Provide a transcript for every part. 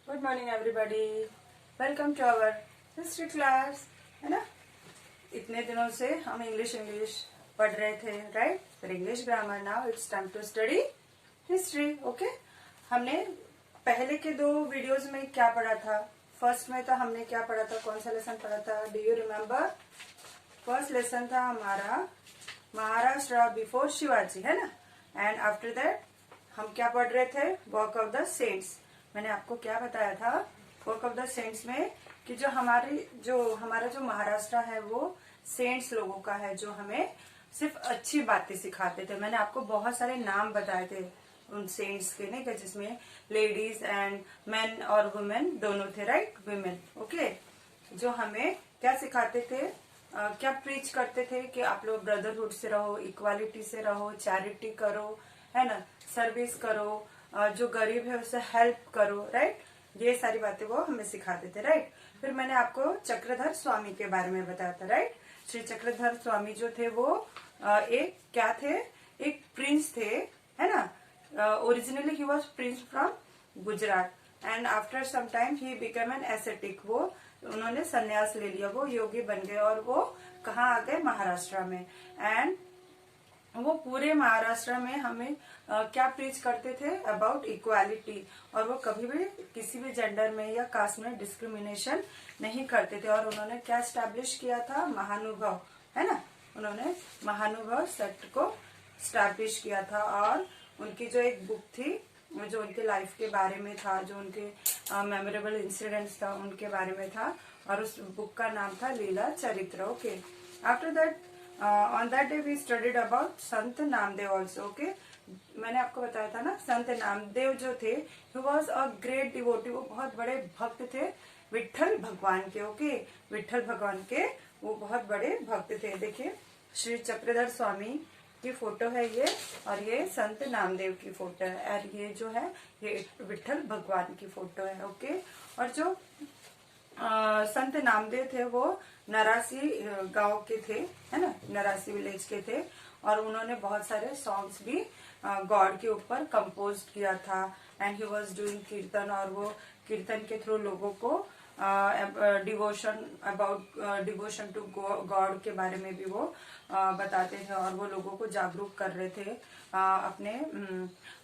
Good morning everybody, welcome to our history class. है ना, इतने दिनों से हम इंग्लिश पढ़ रहे थे, राइट? फिर English grammar, now it's time to study history. Okay, हमने पहले के दो वीडियोस में क्या पढ़ा था? फर्स्ट में तो हमने क्या पढ़ा था? कौन सा लेसन पढ़ा था? Do you remember? First lesson था हमारा महाराष्ट्र बिफोर शिवाजी, है ना। एंड आफ्टर दैट हम क्या पढ़ रहे थे? Work of the saints. मैंने आपको क्या बताया था वर्क ऑफ द सेंट्स में कि जो हमारा जो महाराष्ट्र है वो सेंट्स लोगों का है, जो हमें सिर्फ अच्छी बातें सिखाते थे। मैंने आपको बहुत सारे नाम बताए थे उन सेंट्स के, नहीं, जिसमें लेडीज एंड मेन और वुमेन दोनों थे, राइट? वुमेन, ओके, जो हमें क्या सिखाते थे, क्या प्रीच करते थे कि आप लोग ब्रदरहुड से रहो, इक्वालिटी से रहो, चैरिटी करो, है ना, सर्विस करो, जो गरीब है उसे हेल्प करो, राइट? ये सारी बातें वो हमें सिखाते थे, राइट? फिर मैंने आपको चक्रधर स्वामी के बारे में बताया था, राइट? श्री चक्रधर स्वामी जो थे वो एक क्या थे? एक प्रिंस थे, है ना। Originally he was prince from Gujarat and after some time he become an ascetic. वो उन्होंने संन्यास ले लिया, वो योगी बन गए और वो कहाँ आ गए? महाराष्ट्र में। एंड वो पूरे महाराष्ट्र में हमें क्या प्रीच करते थे? About equality. और वो कभी भी किसी भी जेंडर में या कास्ट में डिस्क्रिमिनेशन नहीं करते थे। और उन्होंने क्या स्टैब्लिश किया था? महानुभव, है ना, उन्होंने महानुभव सेक्ट को स्टैब्लिश किया था। और उनकी जो एक बुक थी, जो उनके लाइफ के बारे में था, जो उनके मेमोरेबल इंसिडेंट्स था उनके बारे में था, और उस बुक का नाम था Lila Charitra. Okay, after that on that day we studied about Sant Namdev also. Okay, मैंने आपको बताया था ना, संत नामदेव जो थे he was a great devotee. वो बहुत बड़े भक्त थे विठल भगवान के। ओके, विठल भगवान के वो बहुत बड़े भक्त थे। देखिए, श्री चक्रधर स्वामी की फोटो है ये, और ये संत नामदेव की फोटो है, और ये जो है ये विठल भगवान की फोटो है। ओके, और जो संत नामदेव थे वो नरासी गांव के थे, है ना, नरासी विलेज के थे। और उन्होंने बहुत सारे सॉन्ग्स भी गॉड के ऊपर कंपोज किया था। एंड ही वाज डूइंग कीर्तन, और वो कीर्तन के थ्रू लोगों को डिवोशन टू गॉड के बारे में भी वो बताते थे, और वो लोगों को जागरूक कर रहे थे अपने।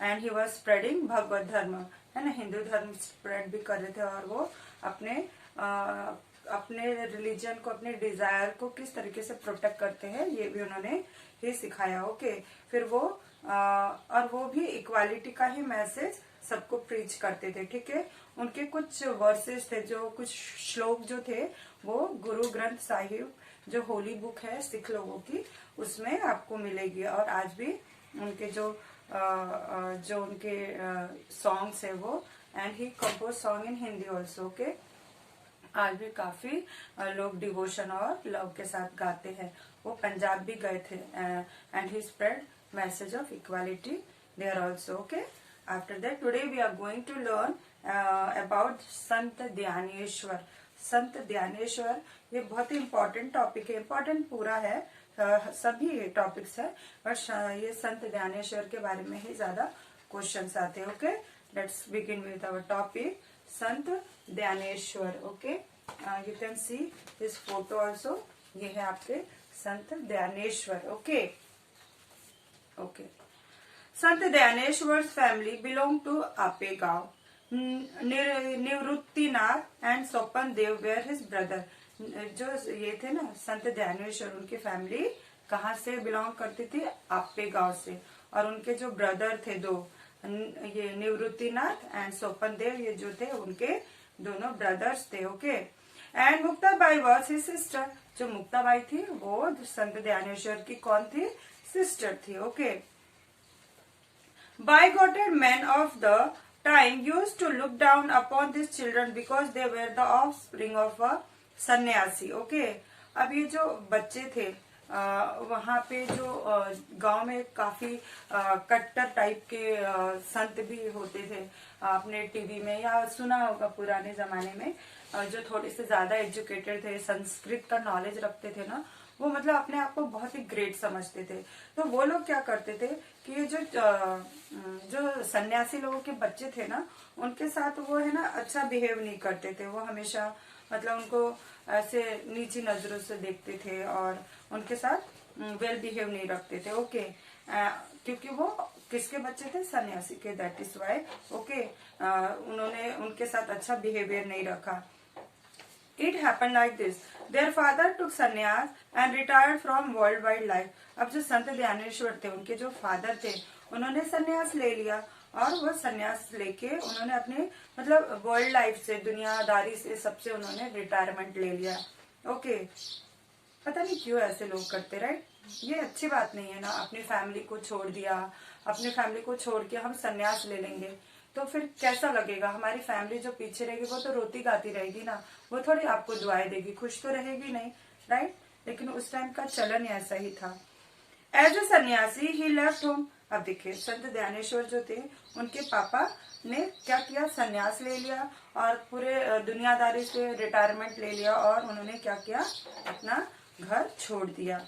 एंड ही वाज स्प्रेडिंग भगवत धर्म, है ना, हिंदू धर्म स्प्रेड भी कर रहे थे। और वो अपने रिलीजन को, अपने डिजायर को किस तरीके से प्रोटेक्ट करते हैं ये भी उन्होंने ही सिखाया। ओके, फिर वो और वो भी इक्वालिटी का ही मैसेज सबको प्रीच करते थे, ठीक है। उनके कुछ वर्सेस थे, जो कुछ श्लोक जो थे वो गुरु ग्रंथ साहिब, जो होली बुक है सिख लोगों की, उसमें आपको मिलेगी। और आज भी उनके जो उनके सॉन्ग्स है वो, and he compose song in Hindi also. Okay, आज भी काफी लोग डिवोशन और लव के साथ गाते हैं। वो पंजाब भी गए थे, and he spread message of equality there also. Okay, after that today we are going to learn about Sant Dnyaneshwar. Sant Dnyaneshwar ये बहुत ही इम्पोर्टेंट टॉपिक है, इम्पोर्टेंट पूरा है, सभी टॉपिक्स है, बट ये संत ज्ञानेश्वर के बारे में ही ज्यादा क्वेश्चंस आते हैं। Okay, let's begin with our topic Sant Dnyaneshwar. Okay, you can see this photo also, ये है आपके Sant Dnyaneshwar. Okay, okay, Sant Dnyaneshwar family belong to Apegaon. Nivruttinath and Swapan Dev were his brother. जो ये थे ना संत ज्ञानेश्वर, उनकी फैमिली कहाँ से बिलोंग करती थी? आपेगांव से। और उनके जो ब्रदर थे दो, ये निवृत्तिनाथ एंड स्वपन देव, ये जो थे उनके दोनों ब्रदर्स थे। Okay, and Muktabai was his sister. जो मुक्ताबाई थी वो संत ज्ञानेश्वर की कौन थी? सिस्टर थी। Okay, bigoted men of the time used to look down upon these children because they were the offspring of a सन्यासी। ओके, अब ये जो बच्चे थे वहाँ पे जो गांव में काफी कट्टर टाइप के संत भी होते थे। आपने टीवी में या सुना होगा पुराने जमाने में, जो थोड़े से ज्यादा एजुकेटेड थे, संस्कृत का नॉलेज रखते थे ना, वो मतलब अपने आप को बहुत ही ग्रेट समझते थे। तो वो लोग क्या करते थे कि ये जो सन्यासी लोगों के बच्चे थे ना, उनके साथ वो है ना अच्छा बिहेव नहीं करते थे। वो हमेशा मतलब उनको ऐसे नीची नजरों से देखते थे और उनके साथ वेल बिहेव नहीं रखते थे। ओके, क्योंकि वो किसके बच्चे थे? सन्यासी के। दैट इज वाई ओके, उन्होंने उनके साथ अच्छा बिहेवियर नहीं रखा। It happened like this. Their father took sannyas and retired from worldwide life. अब जो संत ज्ञानेश्वर थे, उनके जो फादर थे, उन्होंने सन्यास ले लिया और वो सन्यास लेके उन्होंने अपने मतलब वर्ल्ड लाइफ से, दुनियादारी से, सबसे उन्होंने रिटायरमेंट ले लिया। ओके, पता नहीं क्यों ऐसे लोग करते, राइट? ये अच्छी बात नहीं है ना। अपनी फैमिली को छोड़ दिया, अपनी फैमिली को छोड़ के हम सन्यास ले लेंगे तो फिर कैसा लगेगा? हमारी फैमिली जो पीछे रहेगी वो तो रोती गाती रहेगी ना, वो थोड़ी आपको दुआएं देगी, खुश तो रहेगी नहीं, राइट? लेकिन उस टाइम का चलन ऐसा ही था। एज ए सन्यासी ही लेफ्ट होम। अब देखिए, संत ज्ञानेश्वर जो थे, उनके पापा ने क्या किया? सन्यास ले लिया और पूरे दुनियादारी से रिटायरमेंट ले लिया और उन्होंने क्या किया? अपना घर छोड़ दिया।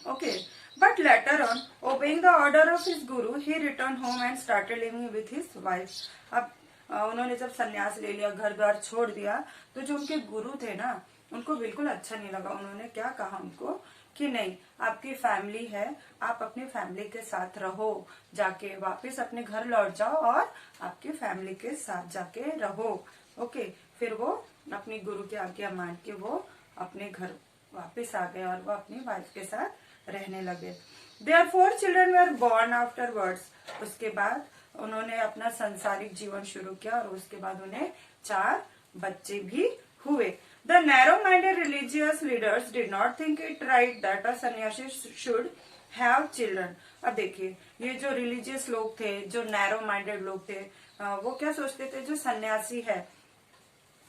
Okay, but later on, obeying the order of his guru, he returned home and started living with his wife. अब उन्होंने जब सन्यास ले लिया, घर द्वार छोड़ दिया, तो जो उनके गुरु थे ना, उनको बिल्कुल अच्छा नहीं लगा। उन्होंने क्या कहा उनको कि नहीं, आपकी फैमिली है, आप अपनी फैमिली के साथ रहो, जाके वापस अपने घर लौट जाओ और आपकी फैमिली के साथ जाके रहो। ओके, फिर वो अपनी गुरु की आज्ञा मान के वो अपने घर वापस आ गए और वो अपनी वाइफ के साथ रहने लगे। Their 4 children were born afterwards. उसके बाद उन्होंने अपना सांसारिक जीवन शुरू किया और उसके बाद उन्हें 4 बच्चे भी हुए। The narrow-minded religious leaders did not think it right that a sannyasi should have children. अब देखिए, ये जो रिलीजियस लोग थे, जो नैरो माइंडेड लोग थे, वो क्या सोचते थे? जो सन्यासी है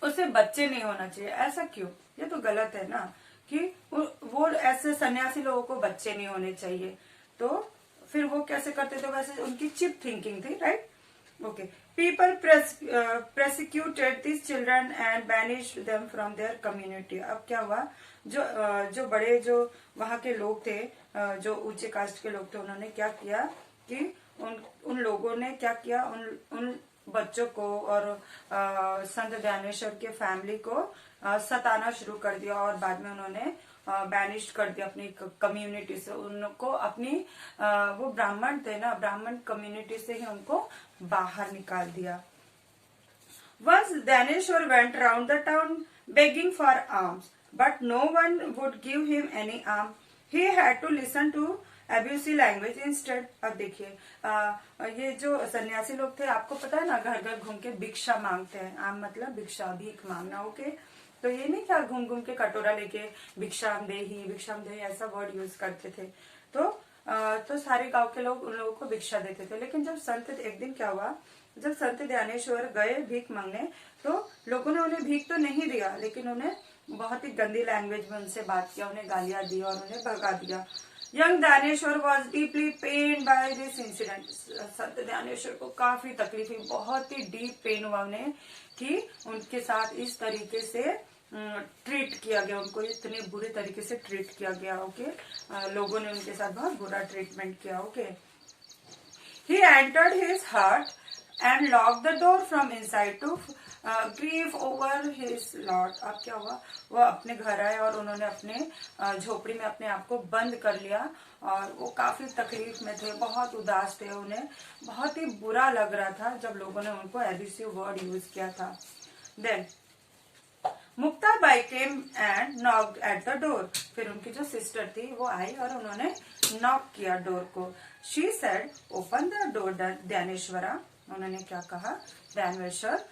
उसे बच्चे नहीं होना चाहिए। ऐसा क्यों? ये तो गलत है ना कि वो ऐसे सन्यासी लोगों को बच्चे नहीं होने चाहिए। तो फिर वो कैसे करते थे? वैसे उनकी चिप थिंकिंग थी, right? Okay, people persecuted this children and banished them from their community. अब क्या हुआ? जो बड़े जो वहां के लोग थे, जो ऊंचे कास्ट के लोग थे, उन्होंने क्या किया कि उन लोगों ने क्या किया? उन बच्चों को और संत ज्ञानेश्वर के फैमिली को सताना शुरू कर दिया और बाद में उन्होंने बैनिश कर दिया अपनी कम्युनिटी से। उनको अपनी वो ब्राह्मण थे ना, ब्राह्मण कम्युनिटी से ही उनको बाहर निकाल दिया। Once Dhaneshwar went round the town begging for alms, but no one would give him any alms. He had to listen to abusive language instead. अब देखिए, ये जो सन्यासी लोग थे, आपको पता है ना, घर घर घूम के भिक्षा मांगते हैं। आम मतलब भिक्षा, भीख मांगना। ओके, तो ये नहीं क्या घूम घूम के कटोरा लेके भिक्षाम दे ऐसा वर्ड यूज करते थे। तो सारे गांव के लोग उन लोगों को भिक्षा देते थे। लेकिन जब संत, एक दिन क्या हुआ, जब संत ज्ञानेश्वर गए भीख मांगने, तो लोगों ने उन्हें भीख तो नहीं दिया, लेकिन उन्हें बहुत ही गंदी लैंग्वेज में उनसे बात किया, उन्हें गालियां दी और उन्हें भगा दिया। Young Dnyaneshwar was deeply pain by this incident. Sant Dnyaneshwar को काफी तकलीफ हुई, बहुत ही डीप पेन हुआ उन्हें कि उनके साथ इस तरीके से ट्रीट किया गया, उनको इतने बुरे तरीके से ट्रीट किया गया। ओके, लोगों ने उनके साथ बहुत बुरा ट्रीटमेंट किया। Okay, he entered his hut and locked the door from inside to grieve over his lot. अब क्या हुआ? वो अपने घर आए और उन्होंने अपने झोपड़ी में अपने आप को बंद कर लिया और वो काफी तकलीफ में थे, बहुत उदास थे। उन्हें बहुत ही बुरा लग रहा था जब लोगों ने उनको एब्यूसिव वर्ड यूज किया था। Then Mukta Bai came and knocked at the door. फिर उनकी जो सिस्टर थी वो आई और उन्होंने नॉक किया डोर को। She said open the door Dnyaneshwara. उन्होंने क्या कहा? ज्ञानेश्वर,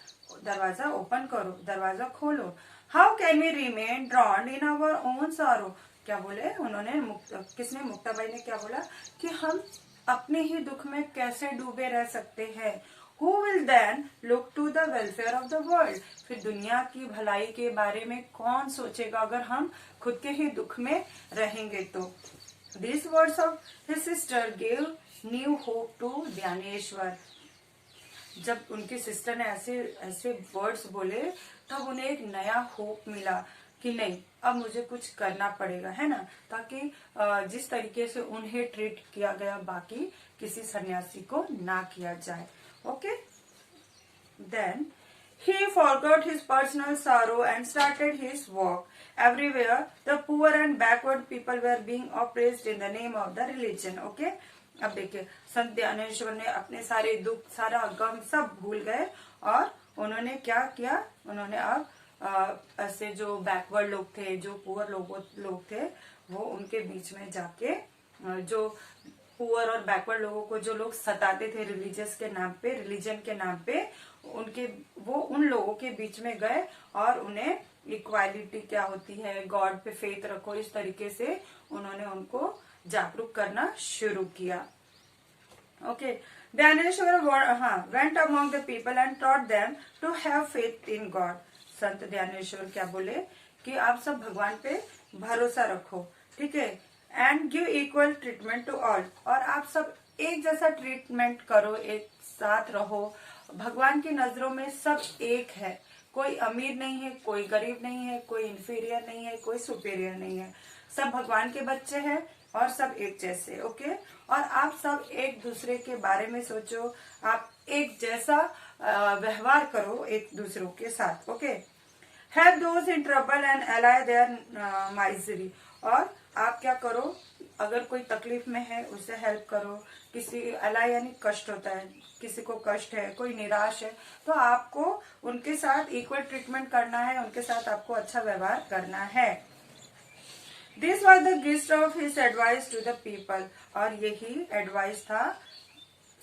दरवाजा ओपन करो, दरवाजा खोलो। How can we remain drowned in our own sorrow. क्या बोले उन्होंने? किसने? मुक्ताबाई ने क्या बोला कि हम अपने ही दुख में कैसे डूबे रह सकते हैं। Who will then look to the welfare of the world? फिर दुनिया की भलाई के बारे में कौन सोचेगा अगर हम खुद के ही दुख में रहेंगे तो। These words of his sister gave new hope to Dnyaneshwar. जब उनकी सिस्टर ने ऐसे वर्ड्स बोले, तब उन्हें एक नया होप मिला। कि नहीं अब मुझे कुछ करना पड़ेगा, है ना, ताकि जिस तरीके से उन्हें ट्रीट किया गया बाकी किसी सन्यासी को ना किया जाए। Okay, then he forgot his personal sorrow and started his work. Everywhere, the poor and backward people were being oppressed in the name of the religion. Okay? अब देखिए संत ज्ञानेश्वर ने अपने सारे दुख, सारा गम सब भूल गए और उन्होंने क्या किया, उन्होंने अब ऐसे जो बैकवर्ड लोग थे, जो पुअर लोग थे, वो उनके बीच में जाके जो पुअर और बैकवर्ड लोगों को जो लोग सताते थे रिलीजन के नाम पे वो उन लोगों के बीच में गए और उन्हें इक्वालिटी क्या होती है, गॉड पे फेथ रखो, इस तरीके से उन्होंने उनको जागरूक करना शुरू किया। Okay, Dnyaneshwar went among the people and taught them to have faith in God. Sant Dnyaneshwar क्या बोले कि आप सब भगवान पे भरोसा रखो, ठीक है, and give equal treatment to all, और आप सब एक जैसा ट्रीटमेंट करो, एक साथ रहो। भगवान की नजरों में सब एक है, कोई अमीर नहीं है, कोई गरीब नहीं है, कोई इंफीरियर नहीं है, कोई सुपीरियर नहीं है, सब भगवान के बच्चे हैं और सब एक जैसे। ओके, और आप सब एक दूसरे के बारे में सोचो, आप एक जैसा व्यवहार करो एक दूसरों के साथ। Okay, have those in trouble and allay their misery, और आप क्या करो, अगर कोई तकलीफ में है उसे हेल्प करो, किसी अलाई यानी कष्ट होता है, किसी को कष्ट है, कोई निराश है, तो आपको उनके साथ इक्वल ट्रीटमेंट करना है, उनके साथ आपको अच्छा व्यवहार करना है। This was the gist of his advice to the people, और यही एडवाइस था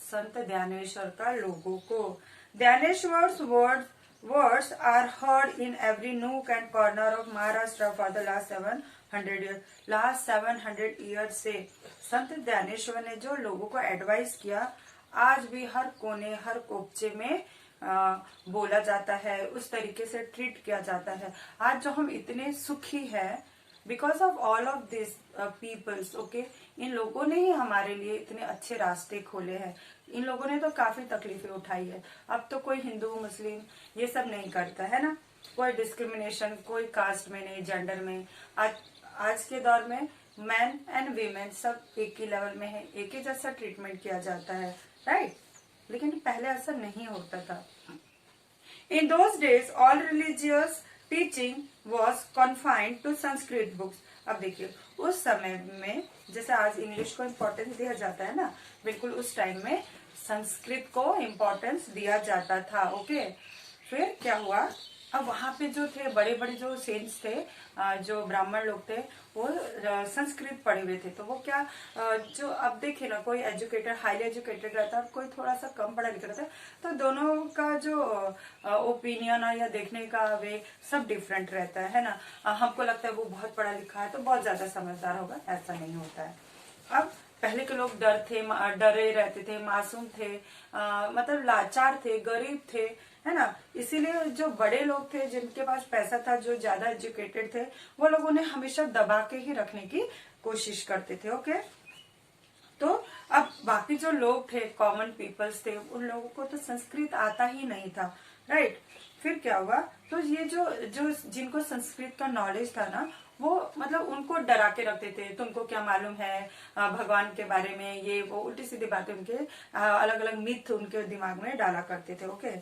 संत ज्ञानेश्वर का लोगों को। Dnyaneshwar's words are heard in every nook and corner of Maharashtra for the last 700 years से संत ज्ञानेश्वर ने जो लोगों को एडवाइस किया, आज भी हर कोने हर कोपचे में बोला जाता है, उस तरीके से ट्रीट किया जाता है। आज जो हम इतने सुखी हैं because of all of this peoples. Okay, इन लोगों ने ही हमारे लिए इतने अच्छे रास्ते खोले हैं। इन लोगों ने तो काफी तकलीफें उठाई है। अब तो कोई हिंदू मुस्लिम ये सब नहीं करता है ना, कोई डिस्क्रिमिनेशन कोई कास्ट में नहीं, जेंडर में। आज के दौर में मैन एंड वीमेन सब एक ही लेवल में है, एक ही जैसा ट्रीटमेंट किया जाता है, राइट? लेकिन पहले ऐसा नहीं होता था। In those days all religious teaching was confined to Sanskrit books. अब देखिए उस समय में जैसे आज इंग्लिश को इम्पोर्टेंस दिया जाता है ना, बिल्कुल उस टाइम में संस्कृत को इम्पोर्टेंस दिया जाता था। ओके, फिर क्या हुआ, अब वहां पे जो थे बड़े बड़े जो सेंट्स थे, जो ब्राह्मण लोग थे, वो संस्कृत पढ़े हुए थे। तो वो क्या जो अब देखिए ना, कोई एजुकेटेड हाईली एजुकेटेड रहता है, कोई थोड़ा सा कम पढ़ा लिखा रहता है, तो दोनों का जो ओपिनियन या देखने का वे सब डिफरेंट रहता है ना। हमको लगता है वो बहुत पढ़ा लिखा है तो बहुत ज्यादा समझदार होगा, ऐसा नहीं होता है। अब पहले के लोग डरे रहते थे, मासूम थे, मतलब लाचार थे, गरीब थे, है ना। इसीलिए जो बड़े लोग थे जिनके पास पैसा था, जो ज्यादा एजुकेटेड थे, वो लोग उन्हें हमेशा दबा के ही रखने की कोशिश करते थे। ओके, तो अब बाकी जो लोग थे, कॉमन पीपल्स थे, उन लोगों को तो संस्कृत आता ही नहीं था, राइट? फिर क्या हुआ, तो ये जो जिनको संस्कृत का नॉलेज था ना, वो मतलब उनको डरा के रखते थे। तुमको क्या मालूम है भगवान के बारे में, ये वो उल्टी सीधी बातें उनके अलग अलग मिथ उनके दिमाग में डाला करते थे। Okay,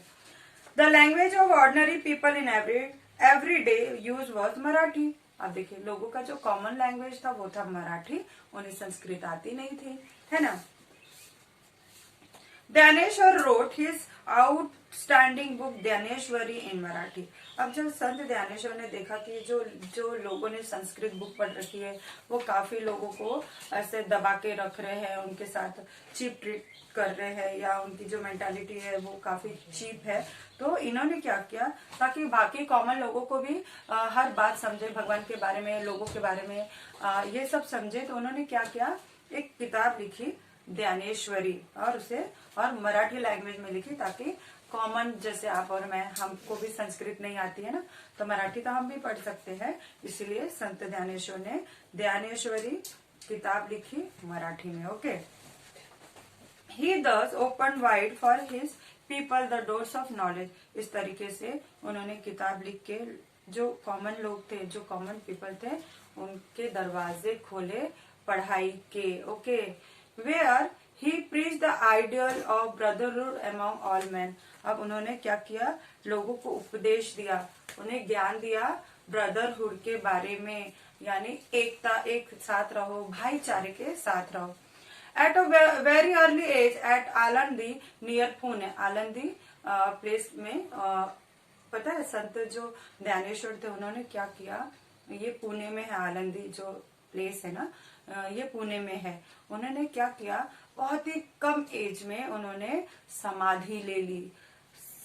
the language of ordinary people in every day use was Marathi. अब देखिए लोगों का जो कॉमन लैंग्वेज था वो था मराठी, उन्हें संस्कृत आती नहीं थी, है ना। Dnyaneshwar wrote his outstanding book Dnyaneshwari in Marathi. अब जब संत ज्ञानेश्वर ने देखा कि जो लोगों ने संस्कृत बुक पढ़ रखी है वो काफी लोगों को ऐसे दबा के रख रहे हैं, उनके साथ चीप ट्रीट कर रहे हैं, या उनकी जो मेंटालिटी है वो काफी चीप है, तो इन्होंने क्या किया, ताकि बाकी कॉमन लोगों को भी हर बात समझे, भगवान के बारे में, लोगों के बारे में ये सब समझे, तो उन्होंने क्या किया, एक किताब लिखी ज्ञानेश्वरी, और मराठी लैंग्वेज में लिखी, ताकि कॉमन जैसे आप और मैं, हमको भी संस्कृत नहीं आती है ना, तो मराठी तो हम भी पढ़ सकते हैं। इसीलिए संत ज्ञानेश्वर ने ज्ञानेश्वरी किताब लिखी मराठी में। Okay, he thus opened wide for his people the doors of knowledge। इस तरीके से उन्होंने किताब लिख के जो कॉमन लोग थे, जो कॉमन पीपल थे, उनके दरवाजे खोले पढ़ाई के। Okay, where he preach the ideal of brotherhood among all man. अब उन्होंने क्या किया, लोगों को उपदेश दिया, उन्हें ज्ञान दिया ब्रदरहुड के बारे में, यानी एकता, एक साथ रहो, भाईचारे के साथ रहो। At a very early age at Alandi near Pune, Alandi place में, पता है संत जो ज्ञानेश्वर थे उन्होंने क्या किया, ये पुणे में है, आलंदी जो प्लेस है ना, ये पुणे में है। उन्होंने क्या किया, बहुत ही कम एज में उन्होंने समाधि ले ली।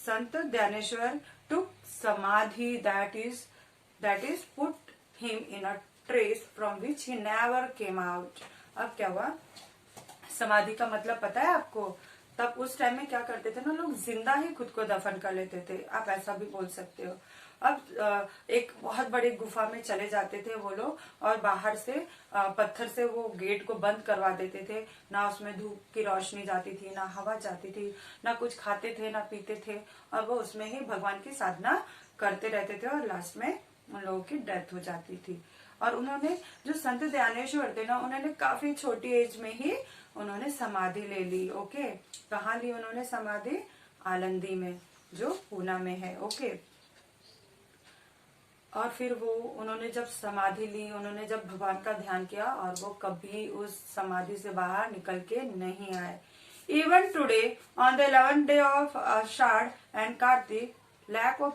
संत ज्ञानेश्वर टुक समाधि, that is put him in a trace from which he never came out. अब क्या हुआ, समाधि का मतलब पता है आपको, तब उस टाइम में क्या करते थे ना लोग, जिंदा ही खुद को दफन कर लेते थे, आप ऐसा भी बोल सकते हो। अब एक बहुत बड़ी गुफा में चले जाते थे वो लोग, और बाहर से पत्थर से वो गेट को बंद करवा देते थे, ना उसमें धूप की रोशनी जाती थी, ना हवा जाती थी, ना कुछ खाते थे ना पीते थे, और वो उसमें ही भगवान की साधना करते रहते थे, और लास्ट में उन लोगों की डेथ हो जाती थी। और उन्होंने, जो संत ज्ञानेश्वर थे ना, उन्होंने काफी छोटी एज में ही उन्होंने समाधि ले ली। ओके, कहाँ ली उन्होंने समाधि, आलंदी में, जो पूना में है। ओके, और फिर वो उन्होंने जब समाधि ली, उन्होंने जब भगवान का ध्यान किया, और वो कभी उस समाधि से बाहर निकल के नहीं आए। Even today on the 11th day of Ashadh and Kartik, lack of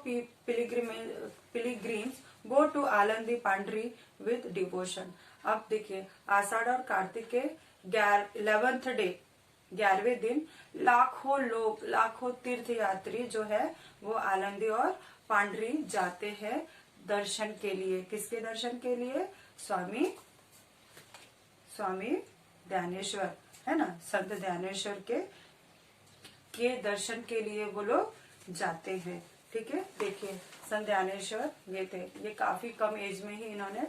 pilgrims go to Alandi Pandhari with devotion। अब देखिए, आषाढ़ और कार्तिक के 11th डे, 11वें दिन, लाखों लोग, लाखों तीर्थ यात्री जो है वो आलंदी और पांडरी जाते हैं दर्शन के लिए। किसके दर्शन के लिए, स्वामी ज्ञानेश्वर, है ना, संत ज्ञानेश्वर के दर्शन के लिए वो लोग जाते हैं। ठीक है, देखिए संत ज्ञानेश्वर ये थे, ये काफी कम एज में ही इन्होंने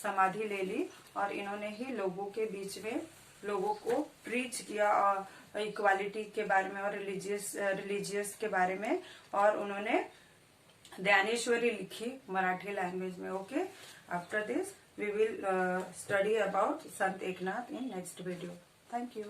समाधि ले ली, और इन्होंने ही लोगों के बीच में लोगों को प्रीच किया इक्वालिटी के बारे में और रिलीजियस के बारे में, और उन्होंने ज्ञानेश्वरी लिखी मराठी लैंग्वेज में। Okay, after this we will study about Sant Eknath in next video. Thank you.